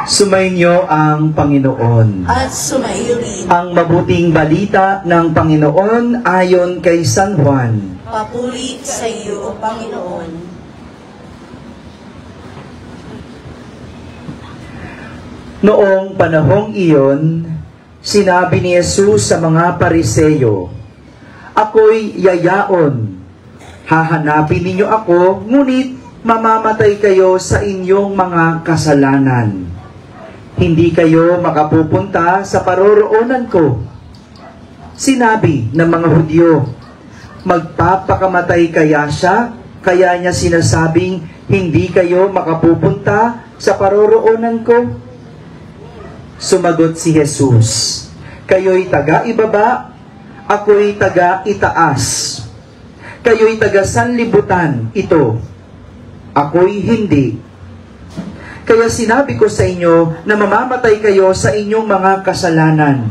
Sumainyo ang Panginoon. At sumaiyo rin. Ang mabuting balita ng Panginoon ayon kay San Juan. Papuri sa iyo, O Panginoon. Noong panahong iyon, sinabi ni Jesus sa mga Pariseyo, "Ako'y yayaon. Hahanapin ninyo ako, ngunit mamamatay kayo sa inyong mga kasalanan. Hindi kayo makapupunta sa paroroonan ko." Sinabi ng mga Hudyo, "Magpapakamatay kaya siya? Kaya niya sinasabing, hindi kayo makapupunta sa paroroonan ko?" Sumagot si Jesus, "Kayo'y taga-ibaba, ako'y taga-itaas. Kayo'y taga-sanlibutan, ito. Ako'y hindi. Kaya sinabi ko sa inyo na mamamatay kayo sa inyong mga kasalanan.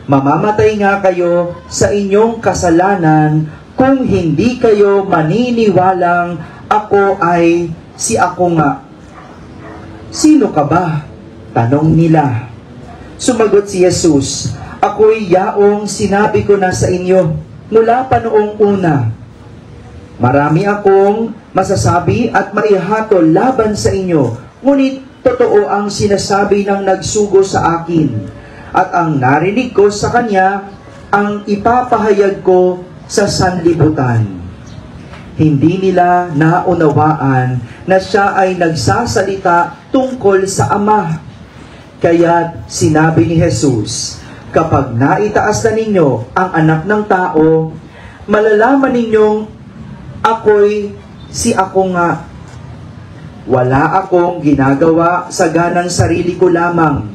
Mamamatay nga kayo sa inyong kasalanan kung hindi kayo maniniwalang ako ay si ako nga." "Sino ka ba?" tanong nila. Sumagot si Jesus, "Ako'y yaong sinabi ko na sa inyo mula pa noong una. Marami akong masasabi at maihatol laban sa inyo, ngunit totoo ang sinasabi ng nagsugo sa akin, at ang narinig ko sa kanya ang ipapahayag ko sa sanlibutan." Hindi nila naunawaan na siya ay nagsasalita tungkol sa Ama. Kaya't sinabi ni Jesus, "Kapag naitaas na ninyo ang Anak ng Tao, malalaman ninyong ako'y si ako nga. Wala akong ginagawa sa ganang sarili ko lamang.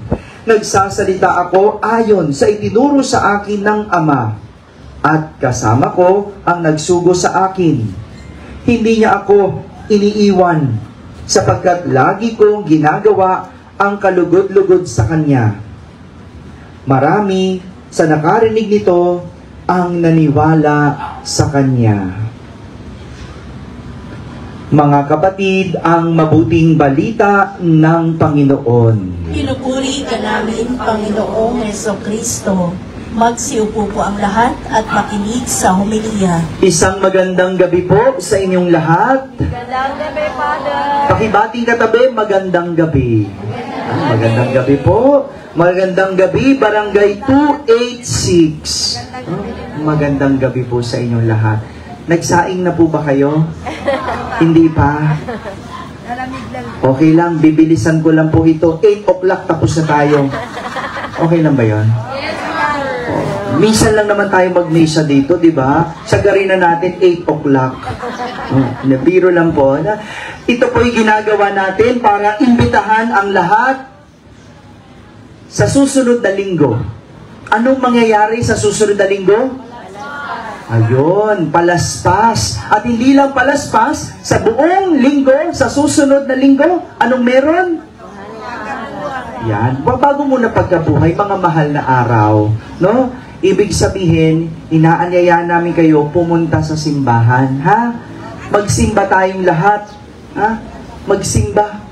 Nagsasalita ako ayon sa itinuro sa akin ng Ama, at kasama ko ang nagsugo sa akin. Hindi niya ako iniiwan, sapagkat lagi kong ginagawa ang kalugod-lugod sa Kanya. Marami sa nakarinig nito ang naniwala sa Kanya." Mga kapatid, ang mabuting balita ng Panginoon. Pinupuri ka namin, Panginoong Jesucristo. Magsiupo po ang lahat at makinig sa homilya. Isang magandang gabi po sa inyong lahat. Magandang gabi, Father. Pakibating katabi, magandang gabi. Magandang gabi po. Magandang gabi, Barangay 286. Magandang gabi po sa inyong lahat. Nagsaing na po ba kayo? Hindi pa? Okay lang, bibilisan ko lang po ito. 8 o'clock tapos na tayo. Okay lang ba yun? Minsan lang naman tayo mag-misa dito, di ba? Sagarin na natin 8 o'clock. Biro lang po. Ito po'y ginagawa natin para imbitahan ang lahat sa susunod na linggo. Anong mangyayari sa susunod na linggo? Ayun, palaspas. At hindi lang palaspas, sa buong linggo, sa susunod na linggo, anong meron? Yan. Bago muna pagkabuhay, mga mahal na araw, no? Ibig sabihin, inaanyaya namin kayo pumunta sa simbahan, ha? Magsimba tayong lahat, ha? Magsimba.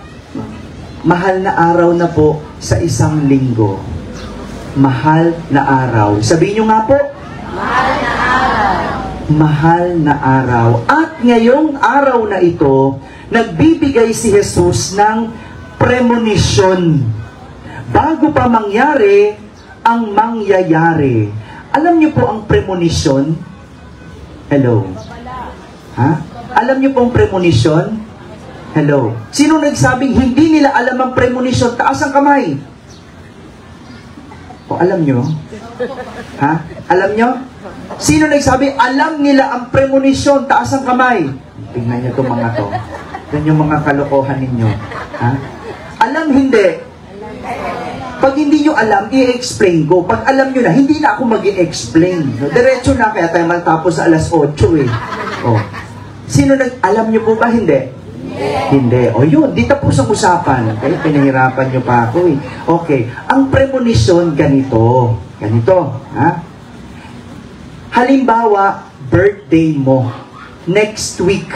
Mahal na araw na po sa isang linggo. Mahal na araw. Sabihin nyo nga po. Mahal na araw. Mahal na araw. At ngayong araw na ito, nagbibigay si Jesus ng premonition. Bago pa mangyari ang mangyayari. Alam niyo po ang premonition? Hello? Ha? Alam niyo po ang premonition? Hello? Sino nagsabing hindi nila alam ang premonition? Taas ang kamay. O alam niyo? Ha? Alam niyo? Sino nagsabi, alam nila ang premonition? Taas ang kamay. Tingnan niyo itong mga to. Yan yung mga kalokohan ninyo. Ha? Alam hindi. Pag hindi nyo alam, i-explain ko. Pag alam nyo na, hindi na ako mag-i-explain. Diretso na, kaya tayo matapos sa alas 8 eh. Oh. Sino alam nyo po ba? Hindi? Hindi. O yun, di tapos ang usapan. Okay? Pinahirapan nyo pa ako eh. Okay. Ang premonition, ganito. Ganito. Ha? Halimbawa, birthday mo. Next week.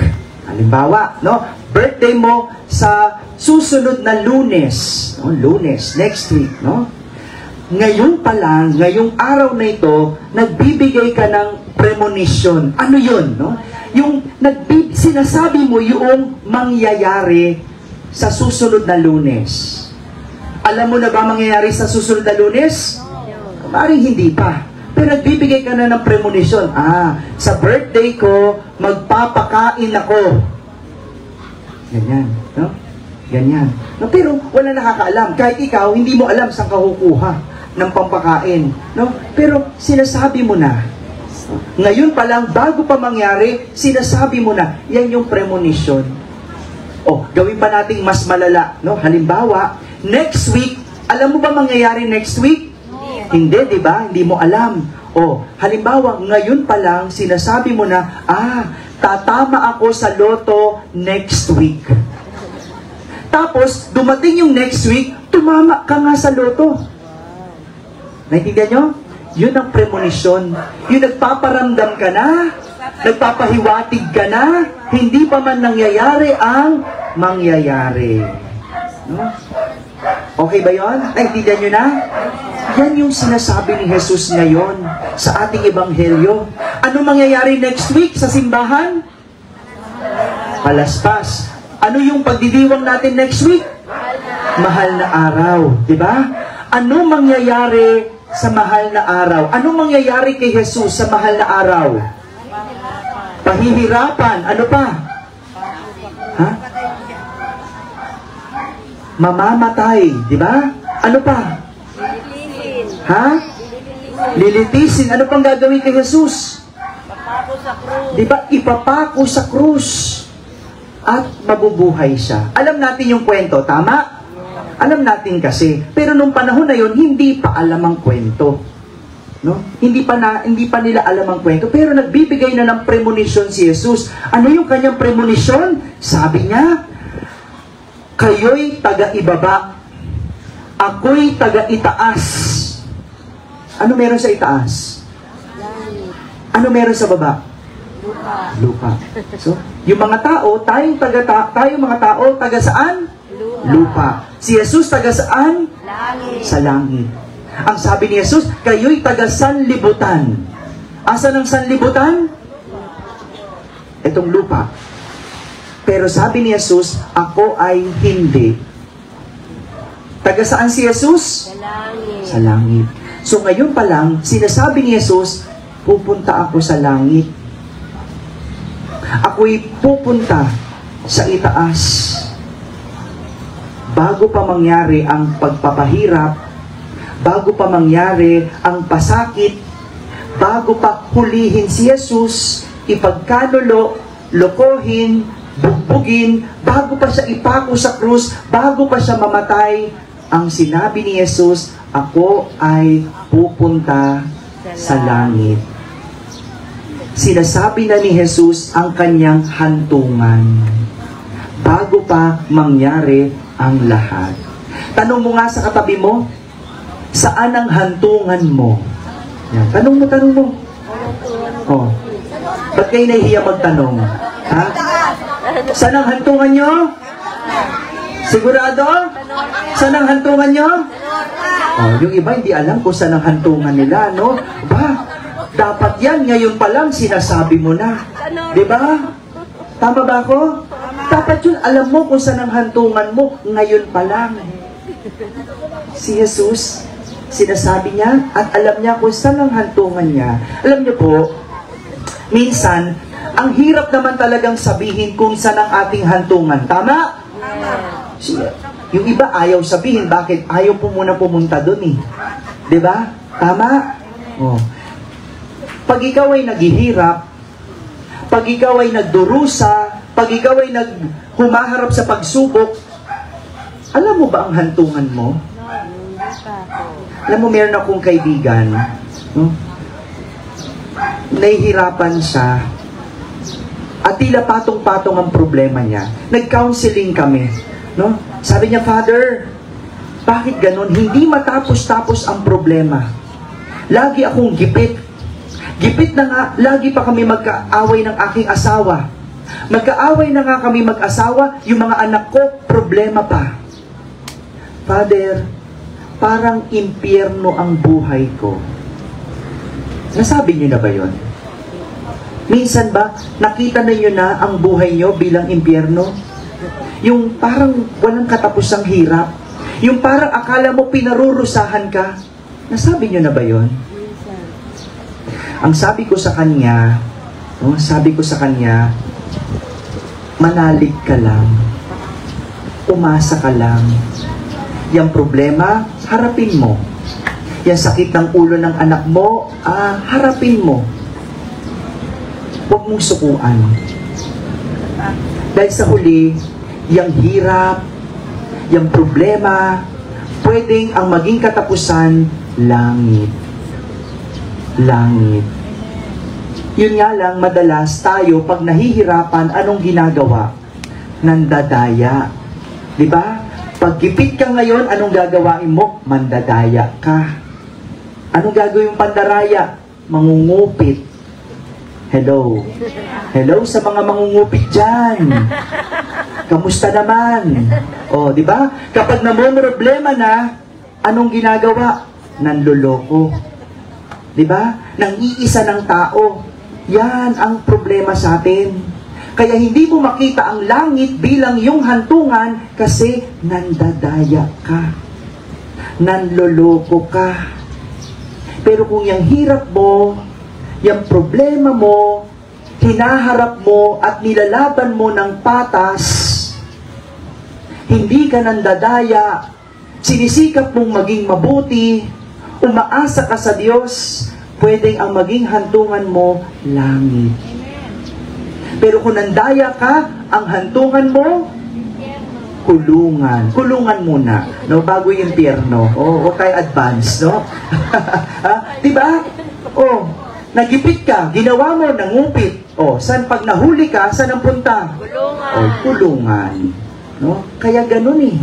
Halimbawa, no? birthday mo sa susunod na Lunes. No? Lunes, next week, no? Ngayon pa lang, ngayong araw na ito, nagbibigay ka ng premonition. Ano yun, no? Yung sinasabi mo yung mangyayari sa susunod na Lunes. Alam mo na ba mangyayari sa susunod na Lunes? Maaaring hindi pa. Pero nagbibigay ka na ng premonition. Sa birthday ko, magpapakain ako. Ganyan, no? Ganyan. No, pero wala nakakaalam. Kahit ikaw, hindi mo alam saan ka kukuha ng pampakain. No? Pero sinasabi mo na. Ngayon pa lang, bago pa mangyari, sinasabi mo na, yan yung premonition. Gawin pa nating mas malala. No? Halimbawa, next week, alam mo ba mangyayari next week? Hindi, di ba? Hindi mo alam. Halimbawa, ngayon pa lang, sinasabi mo na, tatama ako sa loto next week. Tapos, dumating yung next week, tumama ka nga sa loto. Naintindihan nyo? Yun ang premonition. Yung nagpaparamdam ka na, nagpapahiwatig ka na, hindi pa man nangyayari ang mangyayari. No? Okay ba yun? Naintindihan nyo na? Yan yung sinasabi ni Jesus ngayon sa ating ebanghelyo. Ano mangyayari next week sa simbahan? Palaspas. Ano yung pagdidiwang natin next week? Mahal na araw. Diba? Ano mangyayari sa mahal na araw? Ano mangyayari kay Jesus sa mahal na araw? Pahihirapan. Ano pa? Mamamatay. Diba? Ano pa? Lilitisin. Ano pang gagawin kay Jesus? Ipapako sa krus. Diba? Ipapako sa krus. At mabubuhay siya. Alam natin yung kwento, tama? Alam natin kasi. Pero nung panahon na yon, hindi pa alam ang kwento. No? Hindi pa nila alam ang kwento. Pero nagbibigay na ng premonition si Jesus. Ano yung kanyang premonition? Sabi niya, kayo'y taga-ibaba. Ako'y taga-itaas. Ano meron sa itaas? Ano meron sa baba? Lupa. So, yung mga tao, tayong mga tao, taga saan? Lupa. Si Jesus taga saan? Langit. Sa langit. Ang sabi ni Jesus, kayo'y taga sanlibutan. Asan ang sanlibutan? Itong lupa. Pero sabi ni Jesus, ako ay hindi. Taga saan si Jesus? Sa langit. Sa langit. So ngayon pa lang, sinasabi ni Jesus, pupunta ako sa langit. Ako'y pupunta sa itaas. Bago pa mangyari ang pagpapahirap, bago pa mangyari ang pasakit, bago pa hulihin si Jesus, ipagkanulo, lokohin, bugbugin, bago pa siya ipako sa krus, bago pa siya mamatay, ang sinabi ni Jesus, ako ay pupunta sa langit. Sinasabi na ni Jesus ang kanyang hantungan bago pa mangyari ang lahat. Tanong mo nga sa katabi mo, saan ang hantungan mo? Yan. Tanong mo. Ba't kayo nahihiya magtanong? Ha? Saan ang hantungan nyo? Sigurado? Saan ang hantungan nyo? Yung iba hindi alam kung saan ang hantungan nila, no? Dapat yan, ngayon pa lang sinasabi mo na. Diba? Tama ba ako? Dapat yun, alam mo kung saan ang hantungan mo, ngayon pa lang. Si Jesus, sinasabi niya, at alam niya kung saan ang hantungan niya. Alam niyo po, minsan, ang hirap naman talagang sabihin kung saan ang ating hantungan. Tama? Yung iba ayaw sabihin, bakit? Ayaw po muna pumunta dun eh. Diba? Tama? Pag ikaw ay naghihirap, pag ikaw ay nagdurusa, pag ikaw ay humaharap sa pagsubok, alam mo ba ang hantungan mo? Alam mo, meron akong kaibigan, no? Nahihirapan siya, at tila patong-patong ang problema niya. Nag-counseling kami, no? Sabi niya, Father, bakit ganun? Hindi matapos-tapos ang problema. Lagi akong gipit. Gipit na nga, lagi pa kami magkaaway ng aking asawa. Magkaaway na nga kami mag-asawa, yung mga anak ko, problema pa. Father, parang impyerno ang buhay ko. Nasabi niyo na ba yon? Minsan ba, nakita na niyo na ang buhay niyo bilang impyerno? Yung parang walang katapusang hirap. Yung parang akala mo pinarurusahan ka. Nasabi niyo na ba yon? Ang sabi ko sa kanya, manalig ka lang. Umasa ka lang. Yang problema, harapin mo. Yang sakit ng ulo ng anak mo, harapin mo. Huwag mong sukuan. Dahil sa huli, yang hirap, yang problema, pwedeng ang maging katapusan, langit. Langit. Yun nga lang, madalas tayo, pag nahihirapan, anong ginagawa? Nandadaya. Diba? Pag gipit ka ngayon, anong gagawain mo? Mandadaya ka. Anong gagawin pandaraya? Mangungupit. Hello. Hello sa mga mangungupit dyan. Kamusta naman? O, diba? Kapag namumroblema na, anong ginagawa? Nanloloko. Diba? Nang-iisa ng tao. Yan ang problema sa atin. Kaya hindi mo makita ang langit bilang yung hantungan kasi nandadaya ka. Nanloloko ka. Pero kung yung hirap mo, yung problema mo, hinaharap mo at nilalaban mo ng patas, hindi ka nandadaya, sinisikap mong maging mabuti, umaasa ka sa Diyos, pwedeng ang maging hantungan mo, langit. Pero kung nandaya ka, ang hantungan mo, kulungan. Kulungan muna, no? Bago yung impyerno. O tayo advance, no? Diba? Nagipit ka, ginawa mo, nangupit. Saan pag nahuli ka, saan ang punta? Kulungan. Kulungan. No? Kaya ganun eh.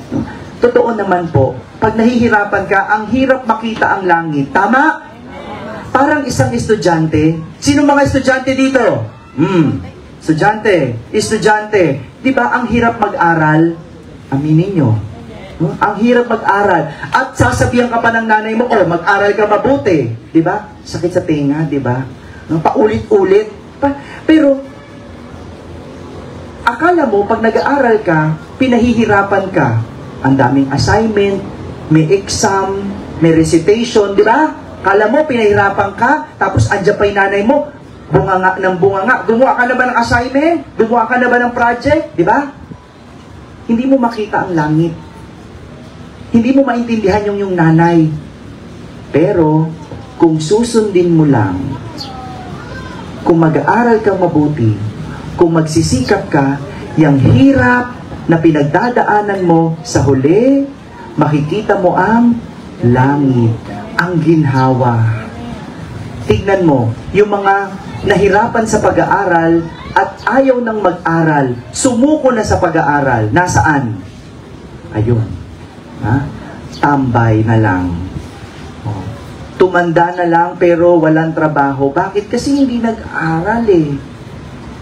No? Totoo naman po, pag nahihirapan ka, ang hirap makita ang langit. Tama? Parang isang estudyante. Sino mga estudyante dito? Estudyante. Di ba ang hirap mag-aral? Aminin nyo. No? Ang hirap mag-aral. At sasabihan ka pa ng nanay mo, mag-aral ka mabuti. Di ba? Sakit sa tenga, di ba? No? Paulit-ulit. Pero, akala mo, pag nag-aaral ka, pinahihirapan ka. Ang daming assignment, may exam, may recitation, di ba? Akala mo, pinahirapan ka, tapos andyan pa yung nanay mo, bunganga ng bunganga. Gumawa ka na ba ng assignment? Gumawa ka na ba ng project? Di ba? Hindi mo makita ang langit. Hindi mo maintindihan yung nanay. Pero, kung susundin mo lang, kung mag-aaral kang mabuti, kung magsisikap ka, yung hirap na pinagdadaanan mo sa huli, makikita mo ang langit, ang ginhawa. Tignan mo, yung mga nahirapan sa pag-aaral at ayaw nang mag-aral, sumuko na sa pag-aaral. Nasaan? Ayun. Tambay na lang. Tumanda na lang pero walang trabaho. Bakit? Kasi hindi nag-aral eh.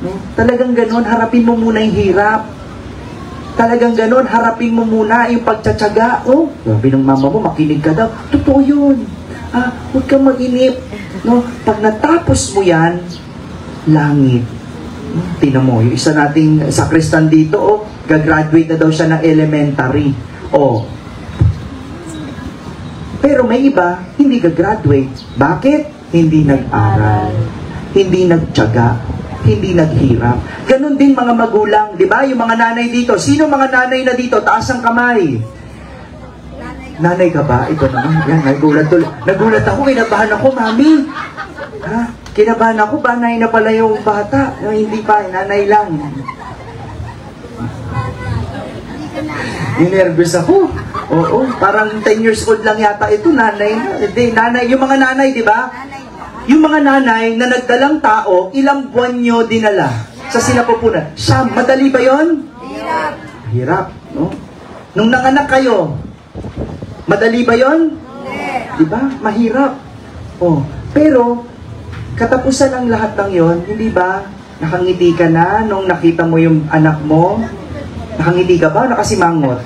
No? Talagang ganon, harapin mo muna yung hirap. Talagang ganon, harapin mo muna yung pagtsatsaga. Sabi ng mama mo, makinig ka daw. Totoo yun. Huwag kang mag-inip. No? Pag natapos mo yan, langit. Tingnan mo, yung isa nating sakristan dito, gagraduate na daw siya ng elementary. Pero may iba, hindi gagraduate. Bakit? Hindi nag-aral. Hindi nagtyaga. Hindi naghirap. Ganon din mga magulang, di ba? Yung mga nanay dito. Sino mga nanay na dito? Taas ang kamay. Nanay ka ba? Ito naman. Yan, nagulat ako. Kinabahan ako, mami. Kinabahan ako, nanay na pala yung bata. Hindi pa, nanay lang. Ninervous ako. Parang 10 years old lang yata ito, nanay. Hindi, nanay. Yung mga nanay, di ba? Yung mga nanay na nagdalang tao, ilang buwan nyo dinala sa sinapupunan. Madali ba yon? Hirap. Hirap, no? Nung nanganak kayo, madali ba yon? Di ba? Mahirap. Pero, katapusan ang lahat ng yon, hindi ba? Nakangiti ka na nung nakita mo yung anak mo? Nakangiti ka ba? Nakasimangot?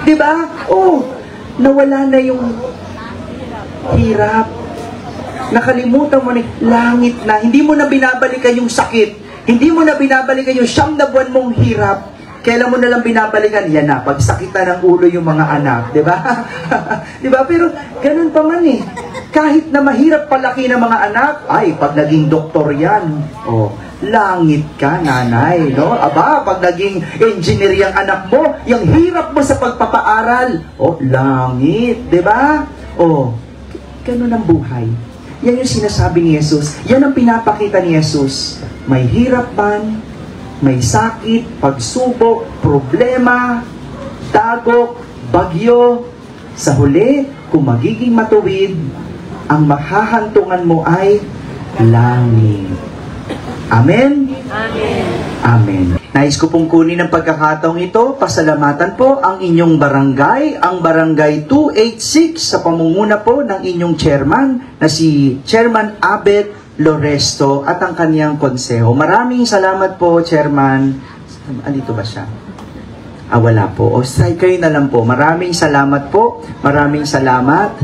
Di ba? Oh, nawala na yung hirap. Nakalimutan mo na, langit na. Hindi mo na binabalikan yung sakit. Hindi mo na binabalikan yung 9 na buwan mong hirap. Kailan mo na lang binabalikan? Yan na, pagsakitan ng ulo yung mga anak. Di ba? Di ba? Pero ganun pa man eh. Kahit na mahirap palaki ng mga anak, ay, pag naging doktor yan, oh, langit ka, nanay, no? Aba, pag naging engineer yung anak mo, yung hirap mo sa pagpapaaral, oh, langit, di ba? Oh, ganun ang buhay. Yan yung sinasabi ni Jesus. Yan ang pinapakita ni Jesus. May hirap man, may sakit, pagsubok, problema, dagok, bagyo. Sa huli, kung magiging matuwid, ang mahahantungan mo ay langit. Amen? Amen. Amen. Nais ko pong kunin ang pagkakataong ito, pasalamatan po ang inyong barangay, ang Barangay 286 sa pamumuna po ng inyong chairman na si Chairman Abet Loresto at ang kaniyang konseho. Maraming salamat po, Chairman. Andito ba siya? Wala po. O, kayo na lang po. Maraming salamat po. Maraming salamat.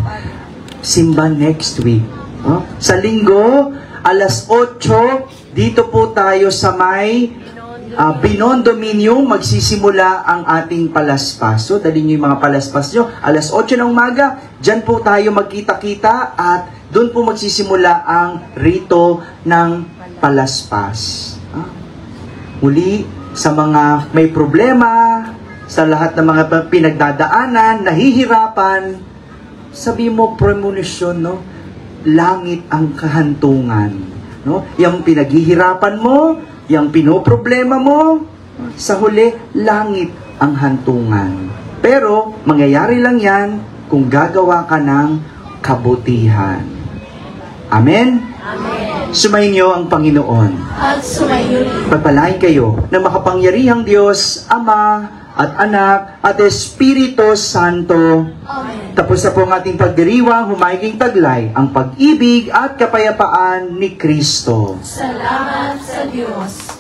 Simba next week. Sa linggo, alas 8, dito po tayo sa may Binondo Dominium, magsisimula ang ating palaspaso. Dali nyo yung mga palaspas nyo. Alas 8 ng umaga, dyan po tayo magkita-kita at doon po magsisimula ang rito ng palaspas. Muli, sa mga may problema, sa lahat ng mga pinagdadaanan, nahihirapan, sabi mo, premonition, no? Langit ang kahantungan. No? Yung pinaghihirapan mo, yung pinoproblema mo, sa huli, langit ang hantungan. Pero, mangyayari lang yan kung gagawa ka ng kabutihan. Amen? Amen. Sumainyo ang Panginoon. At sumayo rin. Pagpalain kayo ng makapangyarihang Diyos, Ama at Anak at Espiritu Santo. Amen. Tapos na po ang ating pagdiriwang, humaiging taglay ang pag-ibig at kapayapaan ni Kristo. Salamat sa Diyos.